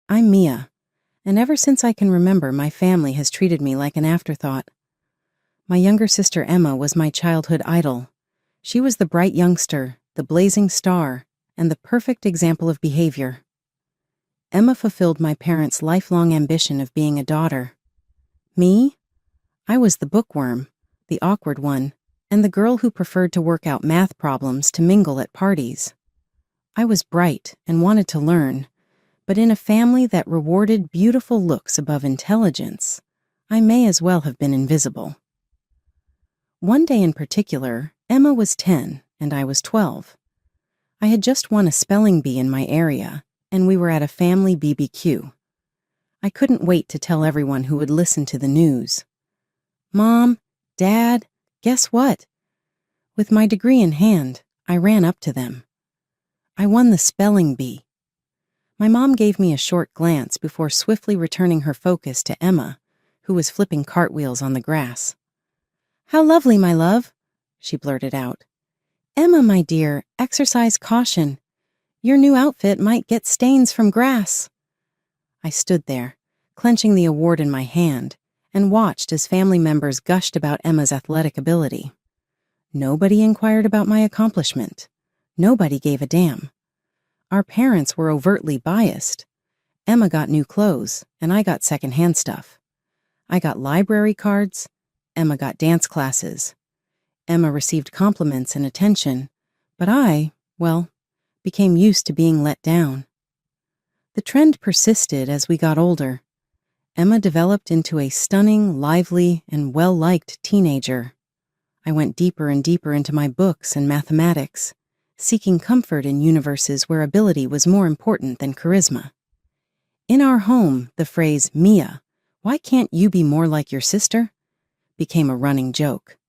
I'm Mia, and ever since I can remember, my family has treated me like an afterthought. My younger sister Emma was my childhood idol. She was the bright youngster, the blazing star, and the perfect example of behavior. Emma fulfilled my parents' lifelong ambition of being a daughter. Me? I was the bookworm, the awkward one, and the girl who preferred to work out math problems to mingle at parties. I was bright and wanted to learn, but in a family that rewarded beautiful looks above intelligence, I may as well have been invisible. One day in particular, Emma was 10 and I was 12. I had just won a spelling bee in my area, and we were at a family BBQ. I couldn't wait to tell everyone who would listen to the news. Mom, Dad, guess what? With my degree in hand, I ran up to them. I won the spelling bee. My mom gave me a short glance before swiftly returning her focus to Emma, who was flipping cartwheels on the grass. "How lovely, my love," she blurted out. "Emma, my dear, exercise caution. Your new outfit might get stains from grass." I stood there, clenching the award in my hand, and watched as family members gushed about Emma's athletic ability. Nobody inquired about my accomplishment. Nobody gave a damn. Our parents were overtly biased. Emma got new clothes, and I got secondhand stuff. I got library cards. Emma got dance classes. Emma received compliments and attention, but I, became used to being let down. The trend persisted as we got older. Emma developed into a stunning, lively, and well-liked teenager. I went deeper and deeper into my books and mathematics, seeking comfort in universes where ability was more important than charisma. In our home, the phrase, "Mia, why can't you be more like your sister?" became a running joke.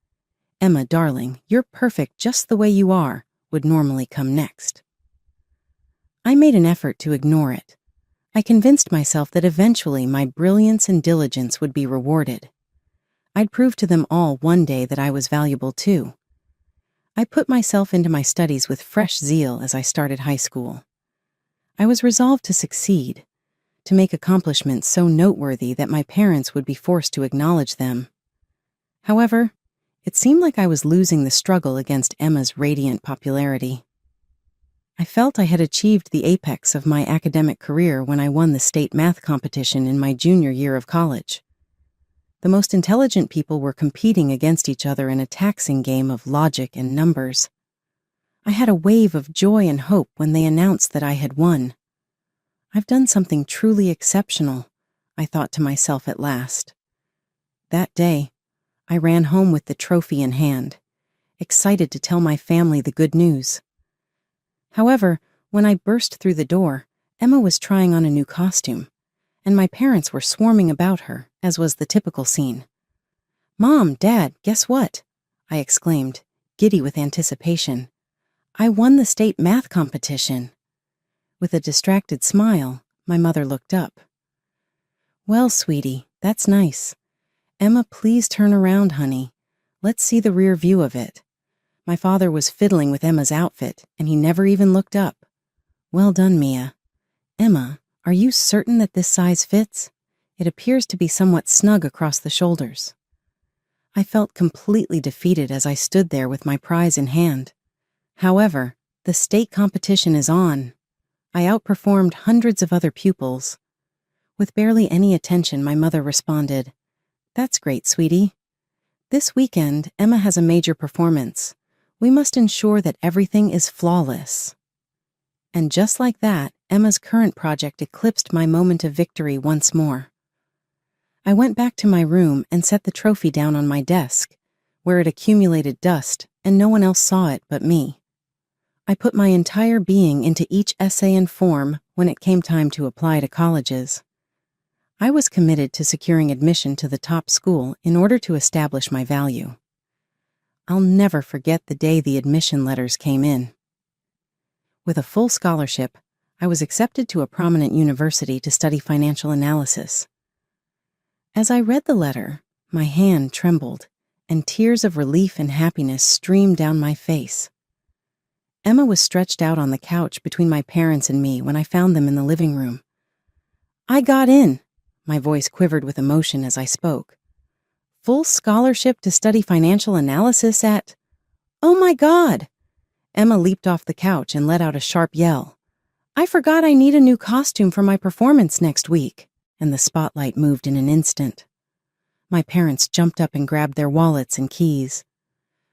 "Emma, darling, you're perfect just the way you are," would normally come next. I made an effort to ignore it. I convinced myself that eventually my brilliance and diligence would be rewarded. I'd prove to them all one day that I was valuable too. I put myself into my studies with fresh zeal as I started high school. I was resolved to succeed, to make accomplishments so noteworthy that my parents would be forced to acknowledge them. However, it seemed like I was losing the struggle against Emma's radiant popularity. I felt I had achieved the apex of my academic career when I won the state math competition in my junior year of college. The most intelligent people were competing against each other in a taxing game of logic and numbers. I had a wave of joy and hope when they announced that I had won. "I've done something truly exceptional," I thought to myself at last. That day, I ran home with the trophy in hand, excited to tell my family the good news. However, when I burst through the door, Emma was trying on a new costume, and my parents were swarming about her, as was the typical scene. "Mom, Dad, guess what?" I exclaimed, giddy with anticipation. "I won the state math competition." With a distracted smile, my mother looked up. "Well, sweetie, that's nice. Emma, please turn around, honey. Let's see the rear view of it." My father was fiddling with Emma's outfit, and he never even looked up. "Well done, Mia. Emma, are you certain that this size fits? It appears to be somewhat snug across the shoulders." I felt completely defeated as I stood there with my prize in hand. However, the state competition is on. I outperformed hundreds of other pupils. With barely any attention, my mother responded, "That's great, sweetie. This weekend, Emma has a major performance. We must ensure that everything is flawless." And just like that, Emma's current project eclipsed my moment of victory once more. I went back to my room and set the trophy down on my desk, where it accumulated dust and no one else saw it but me. I put my entire being into each essay and form when it came time to apply to colleges. I was committed to securing admission to the top school in order to establish my value. I'll never forget the day the admission letters came in. With a full scholarship, I was accepted to a prominent university to study financial analysis. As I read the letter, my hand trembled, and tears of relief and happiness streamed down my face. Emma was stretched out on the couch between my parents and me when I found them in the living room. I got in. My voice quivered with emotion as I spoke. Full scholarship to study financial analysis at... Oh my God! Emma leaped off the couch and let out a sharp yell. I forgot I need a new costume for my performance next week, and the spotlight moved in an instant. My parents jumped up and grabbed their wallets and keys.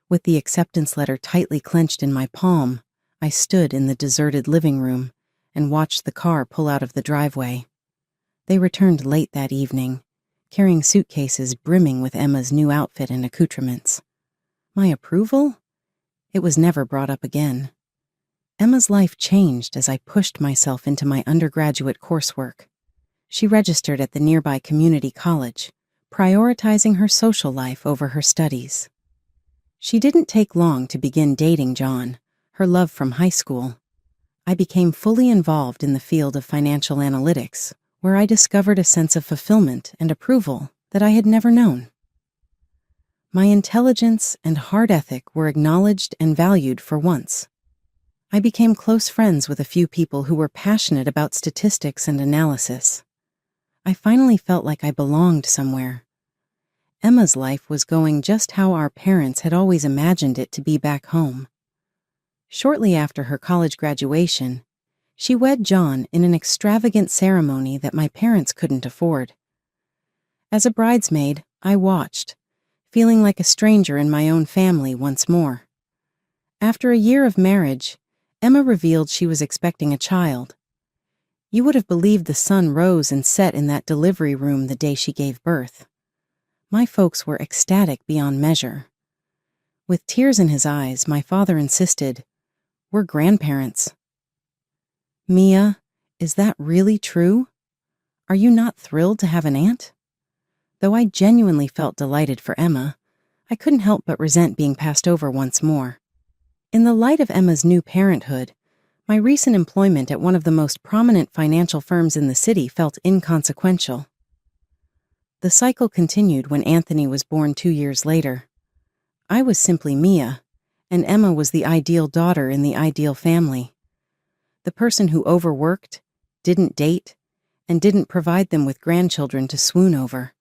With the acceptance letter tightly clenched in my palm, I stood in the deserted living room and watched the car pull out of the driveway. They returned late that evening, carrying suitcases brimming with Emma's new outfit and accoutrements. My approval? It was never brought up again. Emma's life changed as I pushed myself into my undergraduate coursework. She registered at the nearby community college, prioritizing her social life over her studies. She didn't take long to begin dating John, her love from high school. I became fully involved in the field of financial analytics, where I discovered a sense of fulfillment and approval that I had never known. My intelligence and hard ethic were acknowledged and valued for once. I became close friends with a few people who were passionate about statistics and analysis. I finally felt like I belonged somewhere. Emma's life was going just how our parents had always imagined it to be back home. Shortly after her college graduation, she wed John in an extravagant ceremony that my parents couldn't afford. As a bridesmaid, I watched, feeling like a stranger in my own family once more. After a year of marriage, Emma revealed she was expecting a child. You would have believed the sun rose and set in that delivery room the day she gave birth. My folks were ecstatic beyond measure. With tears in his eyes, my father insisted, "We're grandparents." Mia, is that really true? Are you not thrilled to have an aunt? Though I genuinely felt delighted for Emma, I couldn't help but resent being passed over once more. In the light of Emma's new parenthood, my recent employment at one of the most prominent financial firms in the city felt inconsequential. The cycle continued when Anthony was born 2 years later. I was simply Mia, and Emma was the ideal daughter in the ideal family. The person who overworked, didn't date, and didn't provide them with grandchildren to swoon over.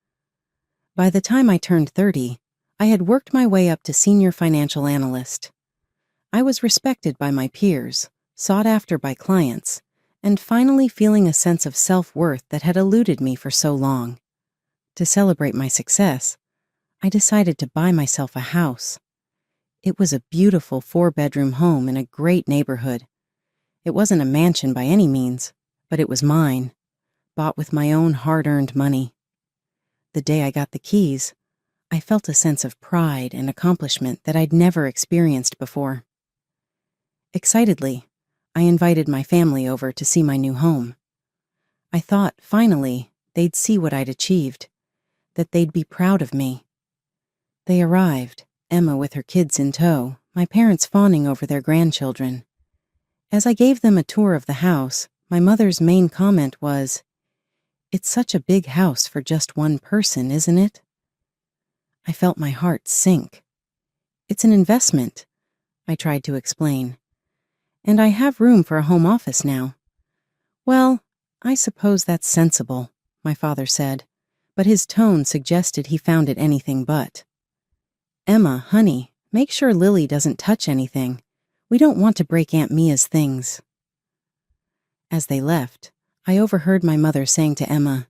By the time I turned 30, I had worked my way up to senior financial analyst. I was respected by my peers, sought after by clients, and finally feeling a sense of self-worth that had eluded me for so long. To celebrate my success, I decided to buy myself a house. It was a beautiful 4-bedroom home in a great neighborhood. It wasn't a mansion by any means, but it was mine, bought with my own hard-earned money. The day I got the keys, I felt a sense of pride and accomplishment that I'd never experienced before. Excitedly, I invited my family over to see my new home. I thought, finally, they'd see what I'd achieved, that they'd be proud of me. They arrived, Emma with her kids in tow, my parents fawning over their grandchildren. As I gave them a tour of the house, my mother's main comment was, "It's such a big house for just one person, isn't it?" I felt my heart sink. "It's an investment," I tried to explain. "And I have room for a home office now." "Well, I suppose that's sensible," my father said, but his tone suggested he found it anything but. "Emma, honey, make sure Lily doesn't touch anything. We don't want to break Aunt Mia's things." As they left, I overheard my mother saying to Emma,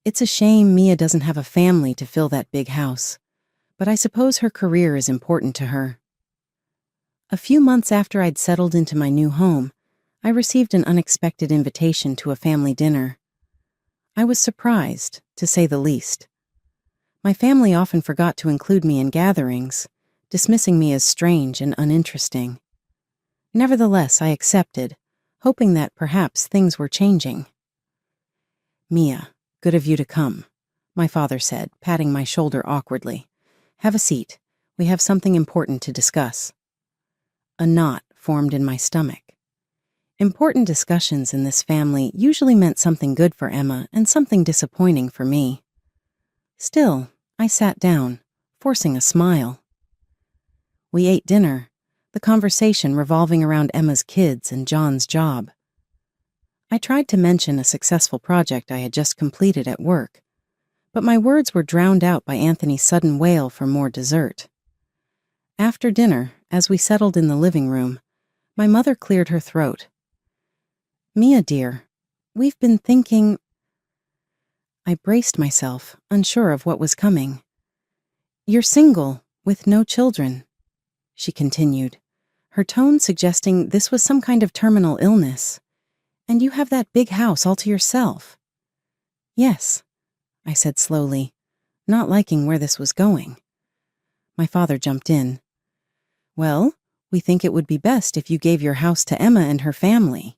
"It's a shame Mia doesn't have a family to fill that big house, but I suppose her career is important to her." A few months after I'd settled into my new home, I received an unexpected invitation to a family dinner. I was surprised, to say the least. My family often forgot to include me in gatherings, dismissing me as strange and uninteresting. Nevertheless, I accepted, hoping that perhaps things were changing. "Mia, good of you to come," my father said, patting my shoulder awkwardly. "Have a seat. We have something important to discuss." A knot formed in my stomach. Important discussions in this family usually meant something good for Emma and something disappointing for me. Still, I sat down, forcing a smile. We ate dinner, the conversation revolving around Emma's kids and John's job. I tried to mention a successful project I had just completed at work, but my words were drowned out by Anthony's sudden wail for more dessert. After dinner, as we settled in the living room, my mother cleared her throat. "Mia, dear, we've been thinking—" I braced myself, unsure of what was coming. "You're single, with no children," she continued, her tone suggesting this was some kind of terminal illness. "And you have that big house all to yourself." "Yes," I said slowly, not liking where this was going. My father jumped in. "Well, we think it would be best if you gave your house to Emma and her family."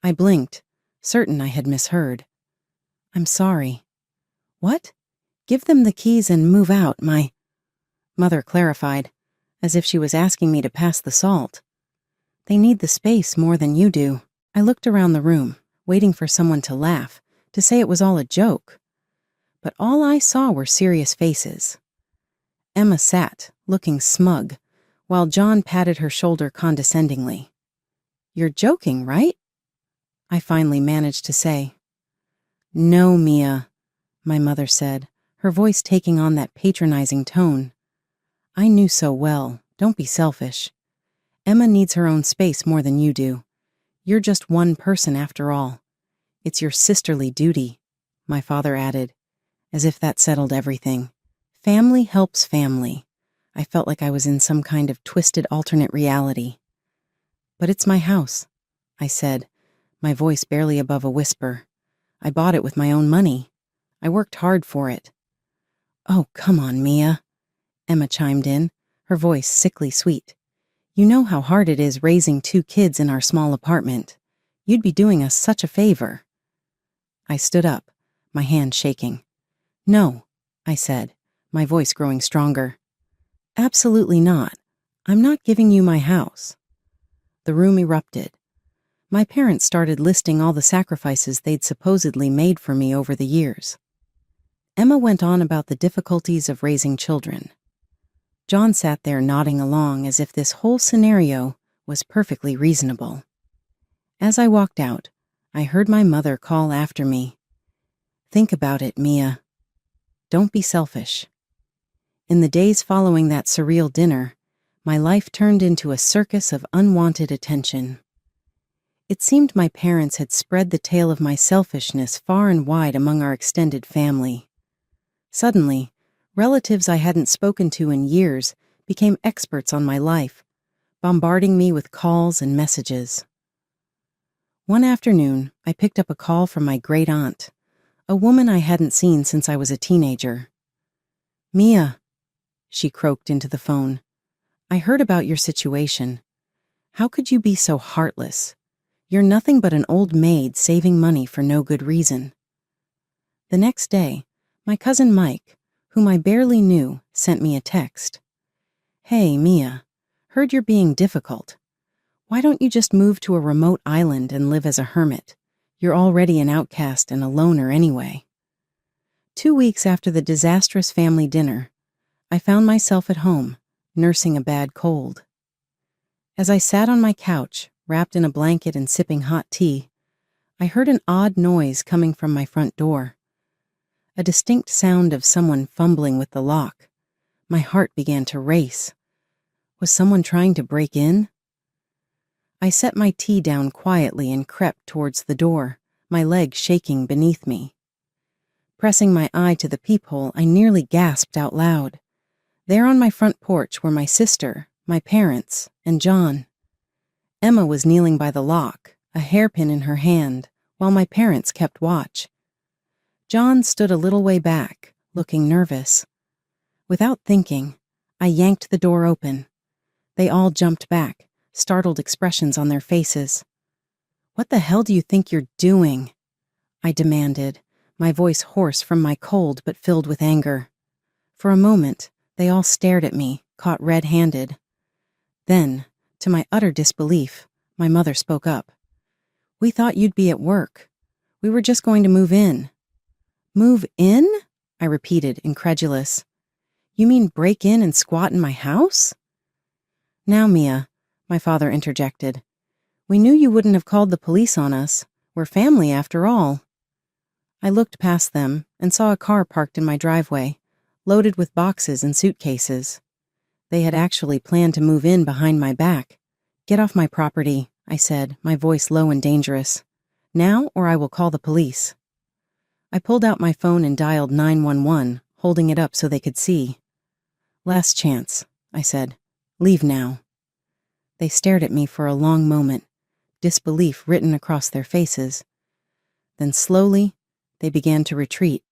I blinked, certain I had misheard. "I'm sorry." "What? Give them the keys and move out, my—" Mother clarified, as if she was asking me to pass the salt. "They need the space more than you do." I looked around the room, waiting for someone to laugh, to say it was all a joke. But all I saw were serious faces. Emma sat, looking smug, while John patted her shoulder condescendingly. "You're joking, right?" I finally managed to say. "No, Mia," my mother said, her voice taking on that patronizing tone. "I knew so well. Don't be selfish. Emma needs her own space more than you do. You're just one person after all. It's your sisterly duty," my father added, as if that settled everything. Family helps family. I felt like I was in some kind of twisted alternate reality. "But it's my house," I said, my voice barely above a whisper. "I bought it with my own money. I worked hard for it." "Oh, come on, Mia," Emma chimed in, her voice sickly sweet. "You know how hard it is raising 2 kids in our small apartment. You'd be doing us such a favor." I stood up, my hand shaking. "No," I said, my voice growing stronger. "Absolutely not. I'm not giving you my house." The room erupted. My parents started listing all the sacrifices they'd supposedly made for me over the years. Emma went on about the difficulties of raising children. John sat there nodding along as if this whole scenario was perfectly reasonable. As I walked out, I heard my mother call after me. "Think about it, Mia. Don't be selfish." In the days following that surreal dinner, my life turned into a circus of unwanted attention. It seemed my parents had spread the tale of my selfishness far and wide among our extended family. Suddenly, relatives I hadn't spoken to in years became experts on my life, bombarding me with calls and messages. One afternoon, I picked up a call from my great-aunt, a woman I hadn't seen since I was a teenager. "Mia," she croaked into the phone, "I heard about your situation. How could you be so heartless? You're nothing but an old maid saving money for no good reason." The next day, my cousin Mike, whom I barely knew, sent me a text. "Hey, Mia, heard you're being difficult. Why don't you just move to a remote island and live as a hermit? You're already an outcast and a loner anyway." 2 weeks after the disastrous family dinner, I found myself at home, nursing a bad cold. As I sat on my couch, wrapped in a blanket and sipping hot tea, I heard an odd noise coming from my front door. A distinct sound of someone fumbling with the lock. My heart began to race. Was someone trying to break in? I set my tea down quietly and crept towards the door, my legs shaking beneath me. Pressing my eye to the peephole, I nearly gasped out loud. There on my front porch were my sister, my parents, and John. Emma was kneeling by the lock, a hairpin in her hand, while my parents kept watch. John stood a little way back, looking nervous. Without thinking, I yanked the door open. They all jumped back, startled expressions on their faces. "What the hell do you think you're doing?" I demanded, my voice hoarse from my cold but filled with anger. For a moment, they all stared at me, caught red-handed. Then, to my utter disbelief, my mother spoke up. "We thought you'd be at work. We were just going to move in." "Move in?" I repeated, incredulous. "You mean break in and squat in my house?" "Now, Mia," my father interjected, "we knew you wouldn't have called the police on us. We're family after all. I looked past them and saw a car parked in my driveway, loaded with boxes and suitcases. They had actually planned to move in behind my back. "Get off my property," I said, my voice low and dangerous. "Now, or I will call the police." I pulled out my phone and dialed 911, holding it up so they could see. "Last chance," I said. "Leave now." They stared at me for a long moment, disbelief written across their faces. Then slowly, they began to retreat.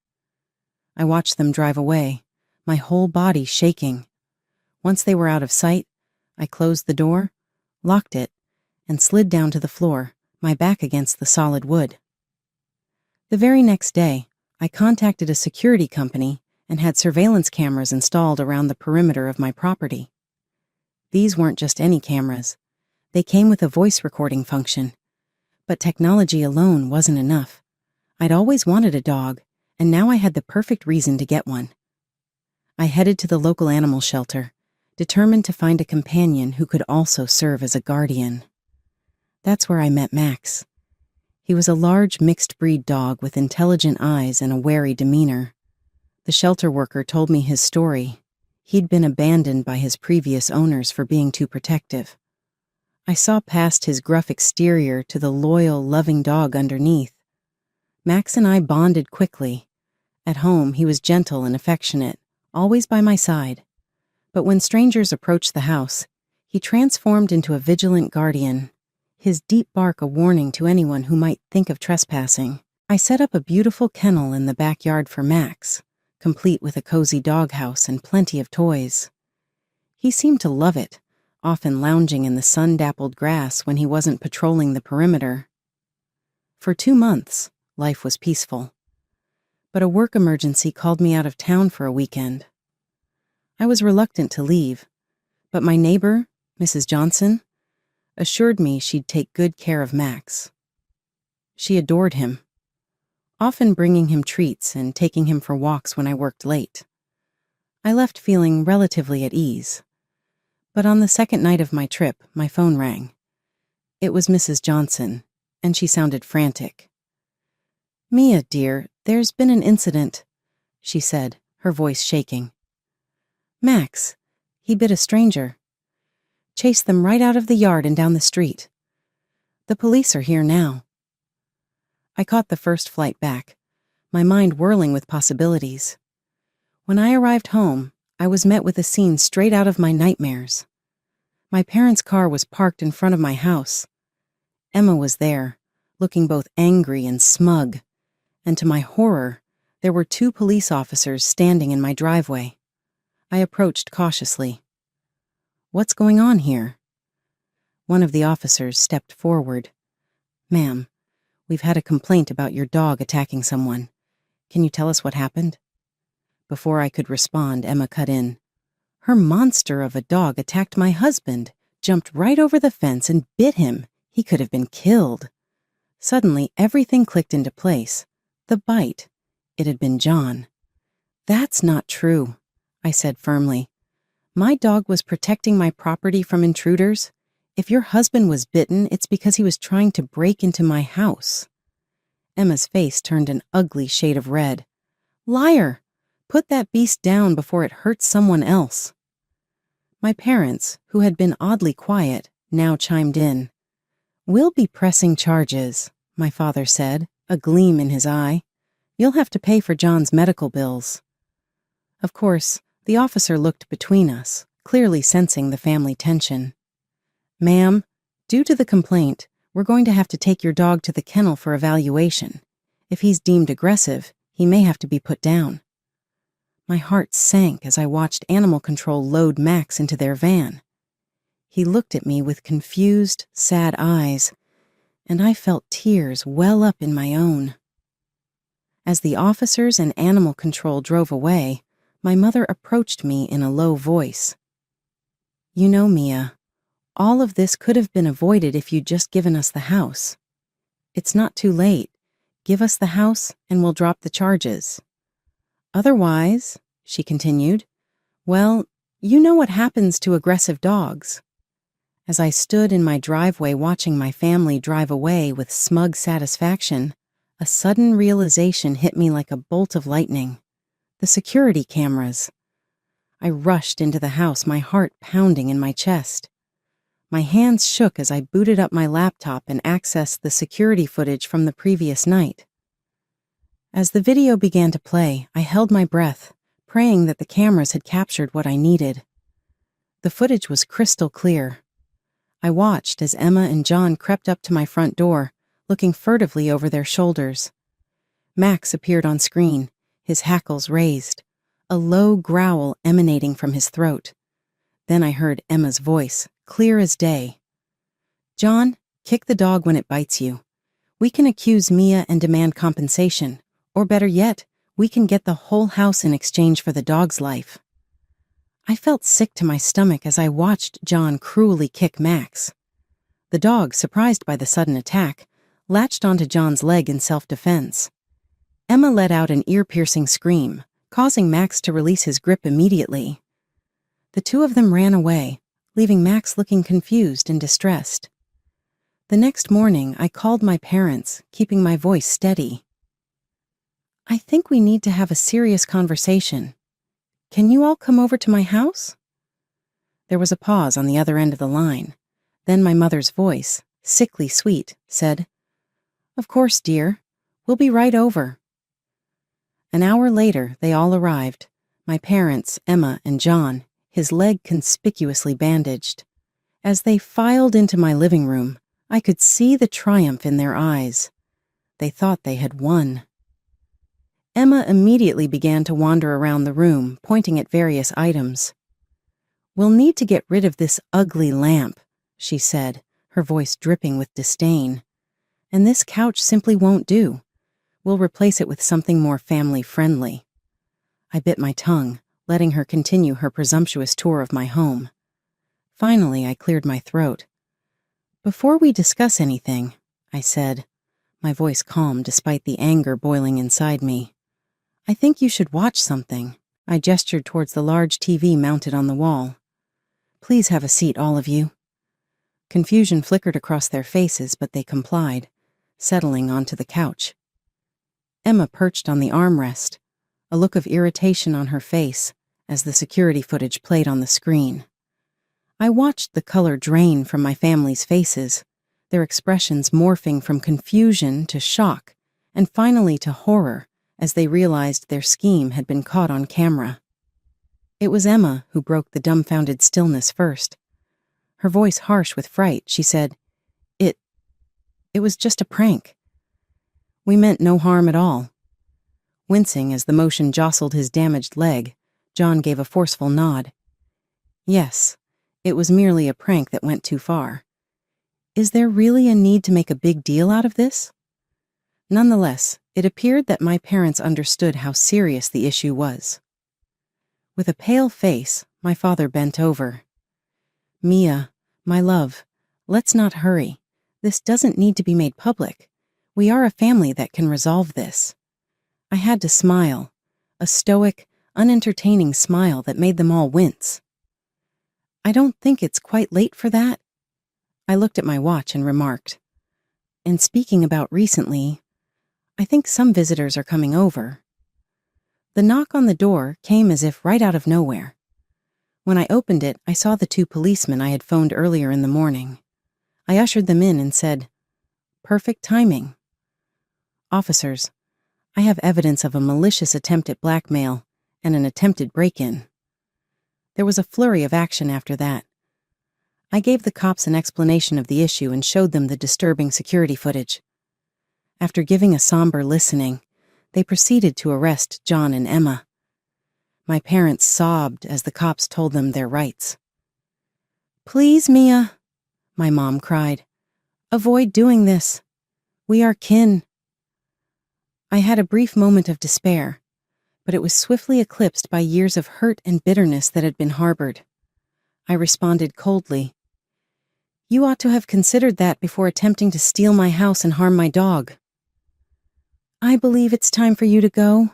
I watched them drive away, my whole body shaking. Once they were out of sight, I closed the door, locked it, and slid down to the floor, my back against the solid wood. The very next day, I contacted a security company and had surveillance cameras installed around the perimeter of my property. These weren't just any cameras. They came with a voice recording function. But technology alone wasn't enough. I'd always wanted a dog, and now I had the perfect reason to get one. I headed to the local animal shelter, determined to find a companion who could also serve as a guardian. That's where I met Max. He was a large mixed-breed dog with intelligent eyes and a wary demeanor. The shelter worker told me his story. He'd been abandoned by his previous owners for being too protective. I saw past his gruff exterior to the loyal, loving dog underneath. Max and I bonded quickly. At home, he was gentle and affectionate, always by my side. But when strangers approached the house, he transformed into a vigilant guardian, his deep bark a warning to anyone who might think of trespassing. I set up a beautiful kennel in the backyard for Max, complete with a cozy doghouse and plenty of toys. He seemed to love it, often lounging in the sun-dappled grass when he wasn't patrolling the perimeter. For 2 months, life was peaceful. But a work emergency called me out of town for a weekend. I was reluctant to leave, but my neighbor, Mrs. Johnson, assured me she'd take good care of Max. She adored him, often bringing him treats and taking him for walks when I worked late. I left feeling relatively at ease. But on the second night of my trip, my phone rang. It was Mrs. Johnson, and she sounded frantic. "Mia, dear, there's been an incident," she said, her voice shaking. "Max, he bit a stranger. Chased them right out of the yard and down the street. The police are here now." I caught the first flight back, my mind whirling with possibilities. When I arrived home, I was met with a scene straight out of my nightmares. My parents' car was parked in front of my house. Emma was there, looking both angry and smug, and to my horror, there were 2 police officers standing in my driveway. I approached cautiously. "What's going on here?" One of the officers stepped forward. "Ma'am, we've had a complaint about your dog attacking someone. Can you tell us what happened?" Before I could respond, Emma cut in. "Her monster of a dog attacked my husband, jumped right over the fence and bit him. He could have been killed." Suddenly, everything clicked into place. The bite. It had been John. "That's not true," I said firmly. "My dog was protecting my property from intruders. If your husband was bitten, it's because he was trying to break into my house." Emma's face turned an ugly shade of red. "Liar! Put that beast down before it hurts someone else." My parents, who had been oddly quiet, now chimed in. "We'll be pressing charges," my father said, a gleam in his eye. "You'll have to pay for John's medical bills." Of course, the officer looked between us, clearly sensing the family tension. "Ma'am, due to the complaint, we're going to have to take your dog to the kennel for evaluation. If he's deemed aggressive, he may have to be put down." My heart sank as I watched animal control load Max into their van. He looked at me with confused, sad eyes, and I felt tears well up in my own. As the officers and animal control drove away, my mother approached me in a low voice. "You know, Mia, all of this could have been avoided if you'd just given us the house. It's not too late. Give us the house and we'll drop the charges. Otherwise," she continued, "well, you know what happens to aggressive dogs." As I stood in my driveway watching my family drive away with smug satisfaction, a sudden realization hit me like a bolt of lightning. The security cameras. I rushed into the house, my heart pounding in my chest. My hands shook as I booted up my laptop and accessed the security footage from the previous night. As the video began to play, I held my breath, praying that the cameras had captured what I needed. The footage was crystal clear. I watched as Emma and John crept up to my front door, looking furtively over their shoulders. Max appeared on screen, his hackles raised, a low growl emanating from his throat. Then I heard Emma's voice, clear as day. "John, kick the dog when it bites you. We can accuse Mia and demand compensation, or better yet, we can get the whole house in exchange for the dog's life." I felt sick to my stomach as I watched John cruelly kick Max. The dog, surprised by the sudden attack, latched onto John's leg in self-defense. Emma let out an ear-piercing scream, causing Max to release his grip immediately. The two of them ran away, leaving Max looking confused and distressed. The next morning, I called my parents, keeping my voice steady. "I think we need to have a serious conversation. Can you all come over to my house?" There was a pause on the other end of the line. Then my mother's voice, sickly sweet, said, "Of course, dear. We'll be right over." An hour later, they all arrived. My parents, Emma and John, his leg conspicuously bandaged. As they filed into my living room, I could see the triumph in their eyes. They thought they had won. Emma immediately began to wander around the room, pointing at various items. "We'll need to get rid of this ugly lamp," she said, her voice dripping with disdain. "And this couch simply won't do. We'll replace it with something more family-friendly." I bit my tongue, letting her continue her presumptuous tour of my home. Finally, I cleared my throat. "Before we discuss anything," I said, my voice calm despite the anger boiling inside me, "I think you should watch something." I gestured towards the large TV mounted on the wall. "Please have a seat, all of you." Confusion flickered across their faces, but they complied, settling onto the couch. Emma perched on the armrest, a look of irritation on her face as the security footage played on the screen. I watched the color drain from my family's faces, their expressions morphing from confusion to shock, and finally to horror as they realized their scheme had been caught on camera. It was Emma who broke the dumbfounded stillness first. Her voice harsh with fright, she said, It was just a prank. We meant no harm at all." Wincing as the motion jostled his damaged leg, John gave a forceful nod. "Yes, it was merely a prank that went too far. Is there really a need to make a big deal out of this?" Nonetheless, it appeared that my parents understood how serious the issue was. With a pale face, my father bent over. "Mia, my love, let's not hurry. This doesn't need to be made public. We are a family that can resolve this." I had to smile, a stoic, unentertaining smile that made them all wince. "I don't think it's quite late for that." I looked at my watch and remarked, "And speaking about recently, I think some visitors are coming over." The knock on the door came as if right out of nowhere. When I opened it, I saw the two policemen I had phoned earlier in the morning. I ushered them in and said, "Perfect timing. Officers, I have evidence of a malicious attempt at blackmail and an attempted break-in." There was a flurry of action after that. I gave the cops an explanation of the issue and showed them the disturbing security footage. After giving a somber listening, they proceeded to arrest John and Emma. My parents sobbed as the cops told them their rights. "Please, Mia," my mom cried, "avoid doing this. We are kin." I had a brief moment of despair, but it was swiftly eclipsed by years of hurt and bitterness that had been harbored. I responded coldly, "You ought to have considered that before attempting to steal my house and harm my dog." "I believe it's time for you to go."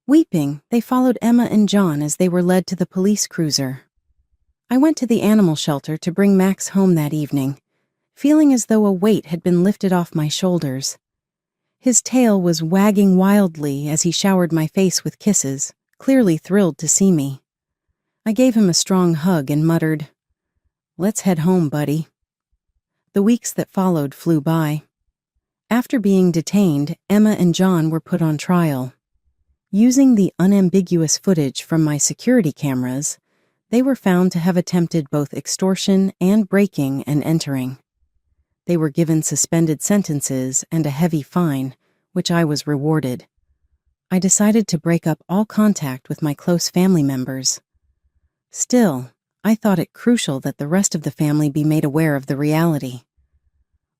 Weeping, they followed Emma and John as they were led to the police cruiser. I went to the animal shelter to bring Max home that evening, feeling as though a weight had been lifted off my shoulders. His tail was wagging wildly as he showered my face with kisses, clearly thrilled to see me. I gave him a strong hug and muttered, "Let's head home, buddy." The weeks that followed flew by. After being detained, Emma and John were put on trial. Using the unambiguous footage from my security cameras, they were found to have attempted both extortion and breaking and entering. They were given suspended sentences and a heavy fine, which I was rewarded. I decided to break up all contact with my close family members. Still, I thought it crucial that the rest of the family be made aware of the reality.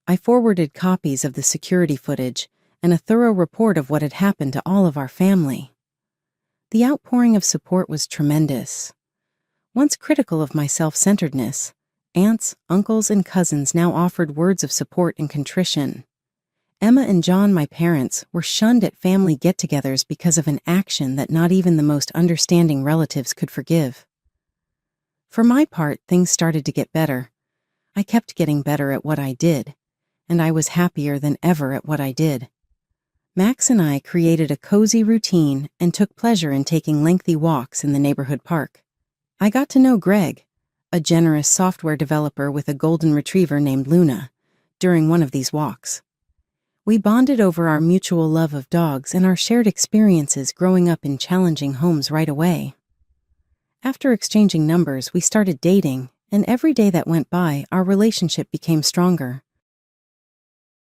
I forwarded copies of the security footage and a thorough report of what had happened to all of our family. The outpouring of support was tremendous. Once critical of my self-centeredness, aunts, uncles, and cousins now offered words of support and contrition. Emma and John, my parents, were shunned at family get-togethers because of an action that not even the most understanding relatives could forgive. For my part, things started to get better. I kept getting better at what I did, and I was happier than ever at what I did. Max and I created a cozy routine and took pleasure in taking lengthy walks in the neighborhood park. I got to know Greg, a generous software developer with a golden retriever named Luna, during one of these walks. We bonded over our mutual love of dogs and our shared experiences growing up in challenging homes right away. After exchanging numbers, we started dating, and every day that went by, our relationship became stronger.